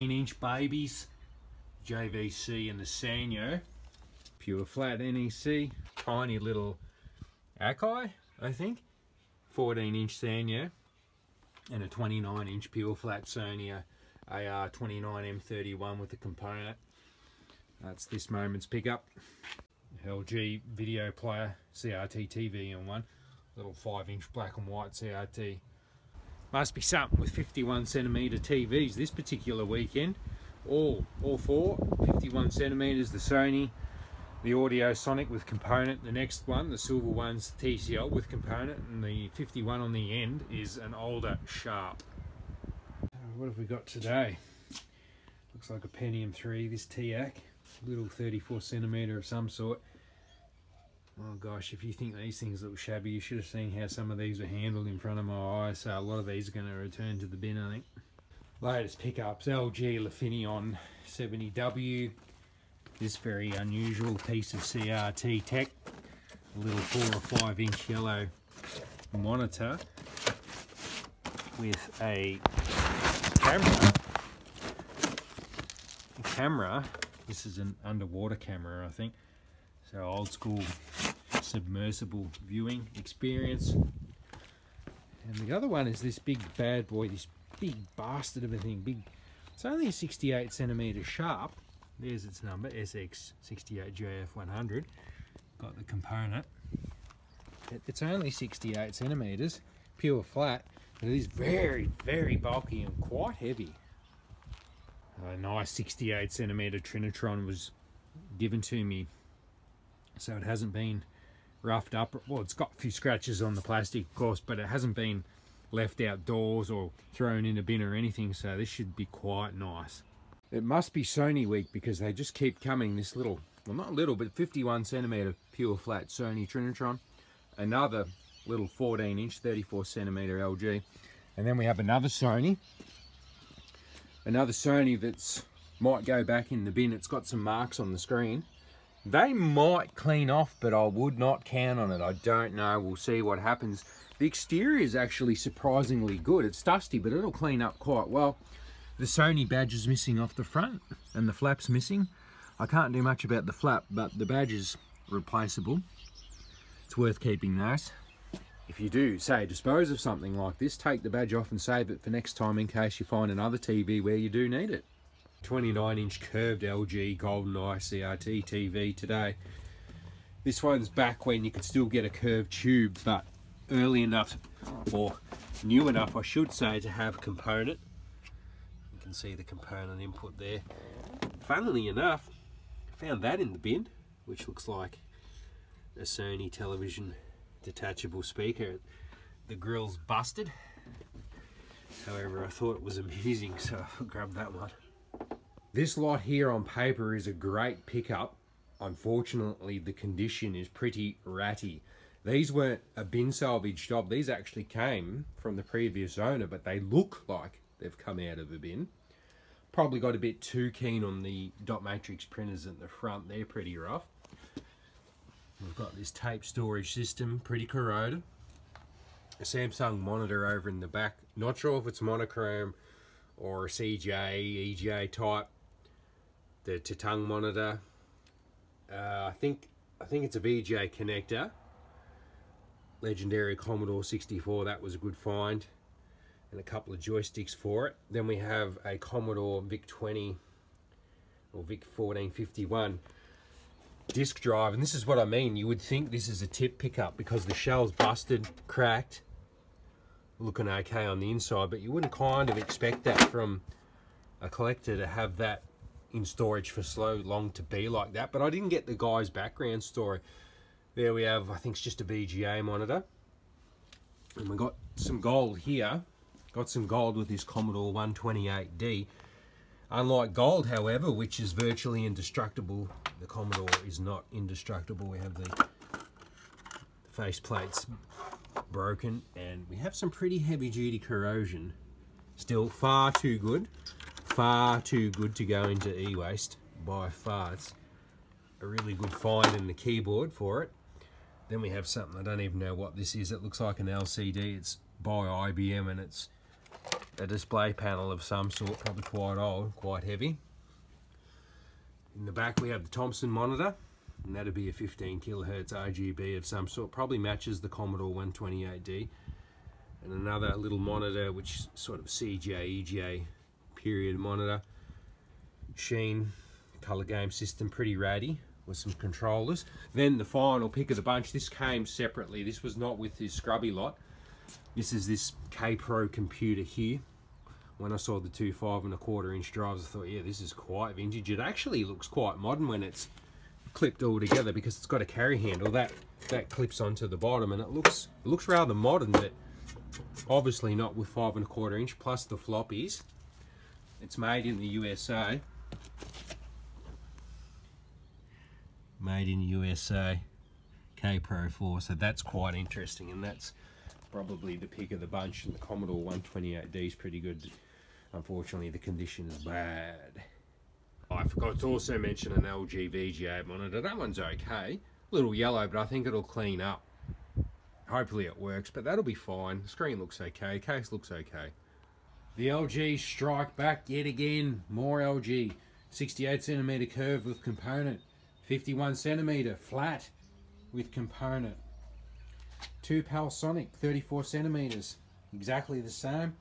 inch babies, JVC and the Sanyo, pure flat NEC, tiny little Akai, I think, 14-inch Sanyo, and a 29-inch pure flat Sony AR29 M31 with a component. That's this moment's pickup. LG video player, CRT TV on one, little 5-inch black and white CRT. Must be something with 51cm TVs this particular weekend. All four, 51cm, the Sony, the Audio Sonic with component, the next one, the silver one's TCL with component, and the 51 on the end is an older Sharp. What have we got today? Looks like a Pentium 3, this TIAC, little 34cm of some sort. Oh gosh, if you think these things look shabby, you should have seen how some of these were handled in front of my eyes, so a lot of these are going to return to the bin, I think. Latest pickups, LG Lafinion 70W, this very unusual piece of CRT tech, a little 4 or 5-inch yellow monitor with a camera. This is an underwater camera, I think, so old school submersible viewing experience. And the other one is this big bad boy, this big bastard of a thing. It's only a 68cm Sharp. There's its number, SX68JF100. Got the component. It's only 68cm, pure flat, but it is very, very bulky and quite heavy. A nice 68cm Trinitron was given to me, so it hasn't been roughed up. Well, it's got a few scratches on the plastic, of course, but it hasn't been left outdoors or thrown in a bin or anything, so this should be quite nice. It must be Sony week because they just keep coming. This little, well, not little, but 51cm pure flat Sony Trinitron, another little 14-inch 34cm LG, and then we have another Sony that's might go back in the bin. It's got some marks on the screen. They might clean off, but I would not count on it. I don't know. We'll see what happens. The exterior is actually surprisingly good. It's dusty, but it'll clean up quite well. The Sony badge is missing off the front, and the flap's missing. I can't do much about the flap, but the badge is replaceable. It's worth keeping those. If you do, say, dispose of something like this, take the badge off and save it for next time in case you find another TV where you do need it. 29-inch curved LG GoldenEye CRT TV today. This one's back when you could still get a curved tube, but early enough, or new enough I should say, to have component. You can see the component input there. Funnily enough, I found that in the bin, which looks like a Sony television detachable speaker. The grill's busted, however I thought it was amusing, so I grabbed that one. This lot here on paper is a great pickup. Unfortunately, the condition is pretty ratty. These weren't a bin salvage job. These actually came from the previous owner, but they look like they've come out of a bin. Probably got a bit too keen on the dot matrix printers at the front. They're pretty rough. We've got this tape storage system, pretty corroded. A Samsung monitor over in the back. Not sure if it's monochrome or a CJ, EJ type. The Tatang monitor. I think it's a VGA connector. Legendary Commodore 64, that was a good find. And a couple of joysticks for it. Then we have a Commodore VIC-20 or VIC-1451 disk drive, and this is what I mean. You would think this is a tip pickup because the shell's busted, cracked, looking okay on the inside, but you wouldn't kind of expect that from a collector to have that in storage for so long to be like that. But I didn't get the guy's background story. There we have, I think it's just a VGA monitor, and we got some gold here. Got some gold with this Commodore 128D. Unlike gold, however, which is virtually indestructible, the Commodore is not indestructible. We have the face plates broken, and we have some pretty heavy-duty corrosion. Still far too good to go into e-waste by far. It's a really good find in the keyboard for it. Then we have something, I don't even know what this is. It looks like an LCD. It's by IBM, and it's a display panel of some sort, probably quite old, quite heavy. In the back we have the Thomson monitor, and that'd be a 15 kilohertz RGB of some sort, probably matches the Commodore 128D. And another little monitor, which is sort of CGA, EGA period monitor. Sheen color game system, pretty ratty, with some controllers. Then the final pick of the bunch, this came separately, this was not with this scrubby lot. This is this K-Pro computer here. When I saw the two 5¼ inch drives, I thought, yeah, this is quite vintage. It actually looks quite modern when it's clipped all together, because it's got a carry handle that clips onto the bottom, and it looks rather modern, but obviously not with 5¼ inch plus the floppies. It's made in the USA. Made in USA, K-Pro 4, so that's quite interesting, and that's probably the pick of the bunch. And the Commodore 128D is pretty good. Unfortunately, the condition is bad. I forgot to also mention an LG VGA monitor. That one's okay. A little yellow, but I think it'll clean up. Hopefully it works, but that'll be fine. The screen looks okay, case looks okay. The LG strike back yet again. More LG. 68cm curve with component. 51cm flat with component. 2 Panasonic 34cm, exactly the same.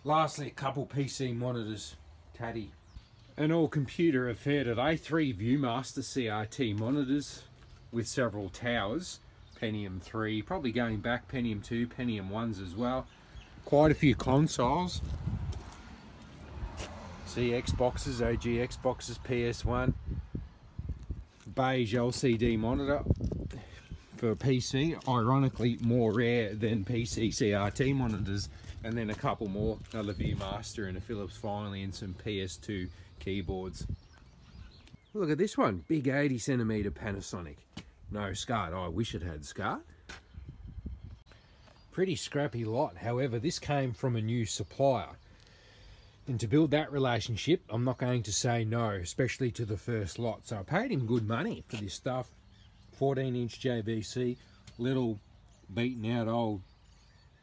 Lastly, a couple PC monitors, Taddy. An all computer affair today. 3 Viewmaster CRT monitors with several towers. Pentium 3, probably going back Pentium 2, Pentium 1s as well. Quite a few consoles. See, Xboxes, OG Xboxes, PS1. Beige LCD monitor for PC, ironically more rare than PC CRT monitors. And then a couple more, another Viewmaster and a Philips finally, and some PS2 keyboards. Look at this one, big 80cm Panasonic. No SCART, I wish it had SCART. Pretty scrappy lot, however this came from a new supplier. And to build that relationship, I'm not going to say no, especially to the first lot. So I paid him good money for this stuff. 14-inch JVC, little beaten out old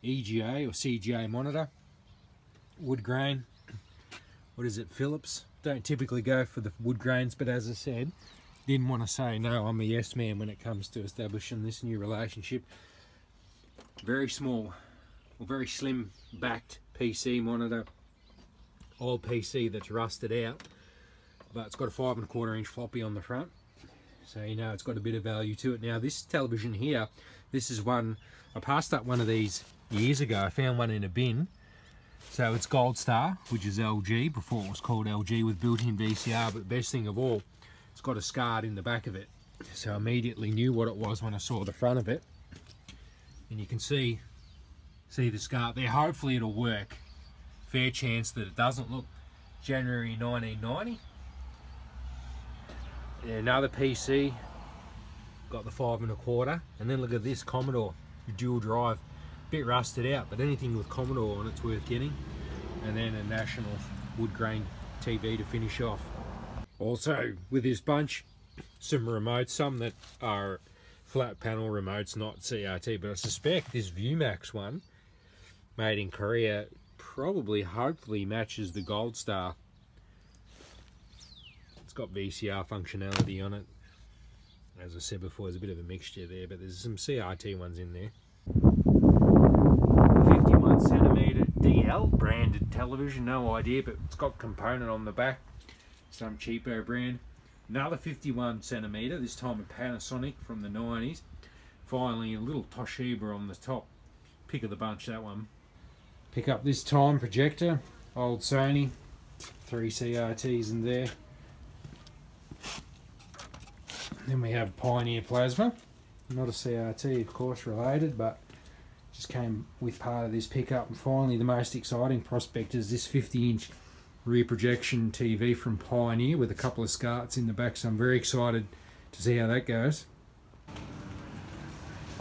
EGA or CGA monitor. Wood grain. What is it, Philips? Don't typically go for the wood grains, but as I said, didn't want to say no, I'm a yes man when it comes to establishing this new relationship. Very small, or very slim backed PC monitor. Old PC that's rusted out, but it's got a 5¼ inch floppy on the front, so you know it's got a bit of value to it. Now this television here, this is one, I passed up one of these years ago. I found one in a bin. So it's Gold Star, which is LG, before it was called LG, with built-in VCR, but best thing of all, it's got a SCART in the back of it. So I immediately knew what it was when I saw the front of it. And you can see the SCART there. Hopefully it'll work. Fair chance that it doesn't. Look, January 1990. Another PC, got the 5¼ and then look at this Commodore dual drive, bit rusted out, but anything with Commodore on it's worth getting. And then a National wood grain TV to finish off. Also with this bunch, some remotes, some that are flat panel remotes, not CRT, but I suspect this ViewMax one, made in Korea, probably hopefully matches the Gold Star. It's got VCR functionality on it. As I said before, there's a bit of a mixture there, but there's some CRT ones in there. 51cm DL branded television, no idea, but it's got component on the back, some cheapo brand. Another 51cm, this time a Panasonic from the 90s. Finally a little Toshiba on the top, pick of the bunch, that one. Pick up this time projector, old Sony, 3 CRTs in there. Then we have Pioneer Plasma, not a CRT of course related, but just came with part of this pickup. And finally the most exciting prospect is this 50-inch rear projection TV from Pioneer with a couple of SCARTs in the back, so I'm very excited to see how that goes.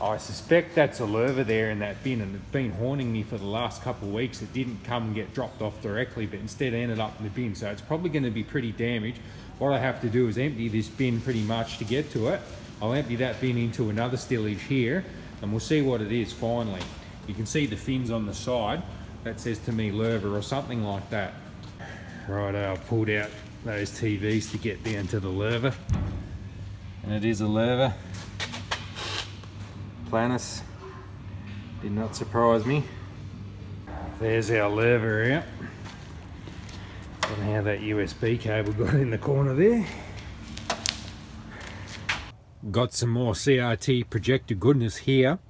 I suspect that's a lurver there in that bin, and it's been haunting me for the last couple of weeks. It didn't come and get dropped off directly, but instead ended up in the bin, so it's probably going to be pretty damaged. What I have to do is empty this bin pretty much to get to it. I'll empty that bin into another stillage here, and we'll see what it is finally. You can see the fins on the side. that says to me Lerva or something like that. Right, I've pulled out those TVs to get down to the Lerva, and it is a Lerva. Planus, did not surprise me. There's our Lerva out. Don't know how that USB cable got in the corner there. Got some more CRT projector goodness here.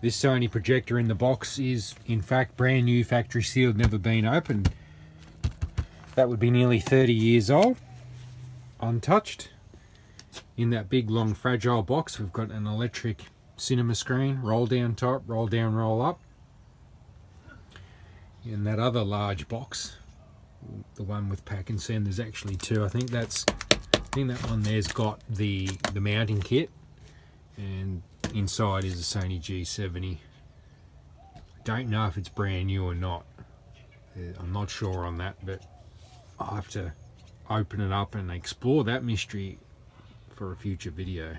This Sony projector in the box is in fact brand new, factory sealed, never been opened. That would be nearly 30 years old, untouched. In that big long fragile box we've got an electric cinema screen, roll down top, roll down, roll up. In that other large box, the one with pack and send, there's actually two. I think that one there's got the mounting kit, and inside is a Sony G70. Don't know if it's brand new or not. I'm not sure on that, but I'll have to open it up and explore that mystery for a future video.